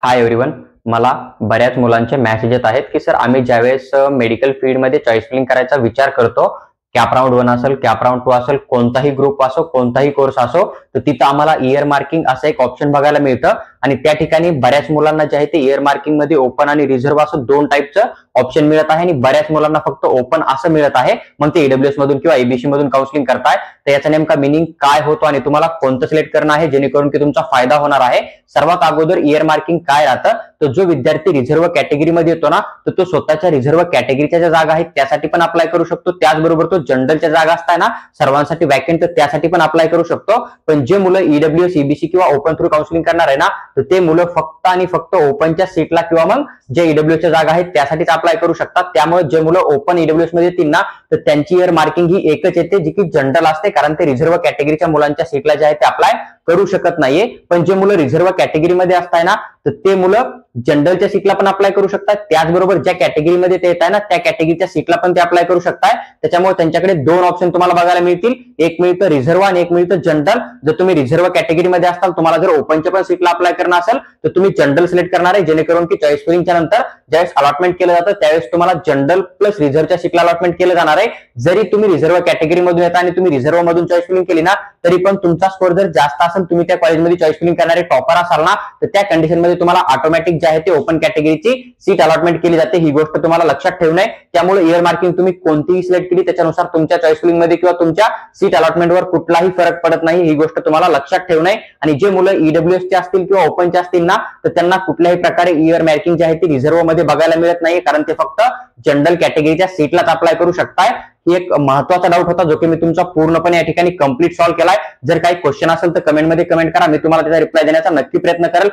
Hi everyone. मला बऱ्याच मुलांचे मेसेज येत आहेत की सर आम्ही ज्यावेळेस मेडिकल फील्डमध्ये चॉईस फिलिंग करायचा विचार करतो, कॅप राउंड 1 असेल, कॅप राउंड 2 असेल, कोणताही ग्रुप असो, कोणताही कोर्स असो, तर तिथं आम्हाला इयर मार्किंग असं एक ऑप्शन बघायला मिळतं आणि त्या ठिकाणी बऱ्याच मुलांना जे आहे ते इयर मार्किंग मध्ये ओपन आणि रिझर्व्ह असं 2 टाईपचं ऑप्शन मिळत आहे आणि बऱ्याच मुलांना फक्त ओपन असं मिळत आहे. मग ते ईडब्ल्यूएस मधून किंवा एबीसी मधून काउन्सिलिंग करताय, तर याचा नेमका मिनिंग काय होतो आणि तुम्हाला कोणतं सिलेक्ट करणं आहे जेणेकरून की तुमचा फायदा होणार आहे. सर्वात अगोदर इयर मार्किंग काय राहतं, तर जो विद्यार्थी रिझर्व्ह कॅटेगरीमध्ये येतो ना, तर तो स्वतःच्या रिझर्व्ह कॅटेगरीच्या ज्या जागा आहेत त्यासाठी पण अप्लाय करू शकतो. त्याचबरोबर तो जनरलच्या जागा असताय ना सर्वांसाठी वॅकेंट, तर त्यासाठी पण अप्लाय करू शकतो. पण जे मुलं ईडब्ल्यूएस ईबीसी किंवा ओपन थ्रू काउन्सिलिंग करणार आहे ना, तर ते मुलं फक्त आणि फक्त ओपनच्या सीटला किंवा मग जे ईडब्ल्यूएसच्या जागा आहेत त्यासाठीच अप्लाय करू शकतात. त्यामुळे जे मुलं ओपन ईडब्ल्यूएस मध्ये येतील ना, तर त्यांची इयर मार्किंग ही एकच येते जी की जनरल असते, कारण ते रिझर्व्ह कॅटेगरीच्या मुलांच्या सीटला जे आहे ते अप्लाय करू शकत नाहीये. पण जे मुलं रिझर्व्ह कॅटेगरीमध्ये असताय ना, तर ते मुलं जनरलच्या सीटला पण अप्लाय करू शकतात. त्याचबरोबर ज्या कॅटेगरीमध्ये ते येत आहे ना त्या कॅटेगरीच्या सीटला पण ते अप्लाय करू शकताय. त्याच्यामुळे त्यांच्याकडे 2 ऑप्शन तुम्हाला बघायला मिळतील. एक मिळतं रिझर्व्ह आणि एक मिळतं जनरल. जर तुम्ही रिझर्व्ह कॅटेगरीमध्ये असताल, तुम्हाला जर ओपनच्या पण सीटला अप्लाय करणं असेल, तर तुम्ही जनरल सिलेक्ट करणार आहे, जेणेकरून की चॉईस फिलिंगच्या नंतर ज्यावेळेस अलॉटमेंट केलं जातं त्यावेळेस तुम्हाला जनरल प्लस रिझर्व्हच्या सीटला अलॉटमेंट केलं जाणार आहे. जरी तुम्ही रिझर्व्ह कॅटेगरीमधून येता आणि तुम्ही रिझर्व्ह मधून चॉईस फिलिंग केली ना, तरी पण तुमचा स्कोर जर जास्त असेल, तुम्ही त्या कॉलेजमध्ये चॉईस फिलिंग करणारे टॉपर असाल ना, तर त्या कंडिशन मध्ये तुम्हाला ऑटोमॅटिक जे आहे ते ओपन कॅटेगरीची सीट अलॉटमेंट केली जाते. ही गोष्ट तुम्हाला लक्षात ठेवणं आहे. त्यामुळे इयर मार्किंग तुम्ही कोणतीही सिलेक्ट केली त्याच्यानुसार तुमच्या चॉईस फिलिंग मध्ये किंवा तुमच्या सीट अलॉटमेंटवर कुठलाही फरक पडत नाही. ही गोष्ट तुम्हाला लक्षात ठेवणं आहे. आणि जे मुलं ईडब्ल्यूएसचे असतील किंवा ओपनचे असतील ना, तर त्यांना कुठल्याही प्रकारे इयर मार्किंग जे आहे ते रिझर्व्ह मध्ये बघायला मिळत नाही, कारण ते फक्त जनरल कॅटेगरीच्या सीटलाच अप्लाय करू शकताय. ही एक महत्वाचा डाऊट होता जो की मी तुमचा पूर्णपणे या ठिकाणी कंप्लीट सॉल्व्ह केलाय. जर काही क्वेश्चन असेल तर कमेंटमध्ये कमेंट करा, मी तुम्हाला त्याचा रिप्लाय देण्याचा नक्की प्रयत्न करेल.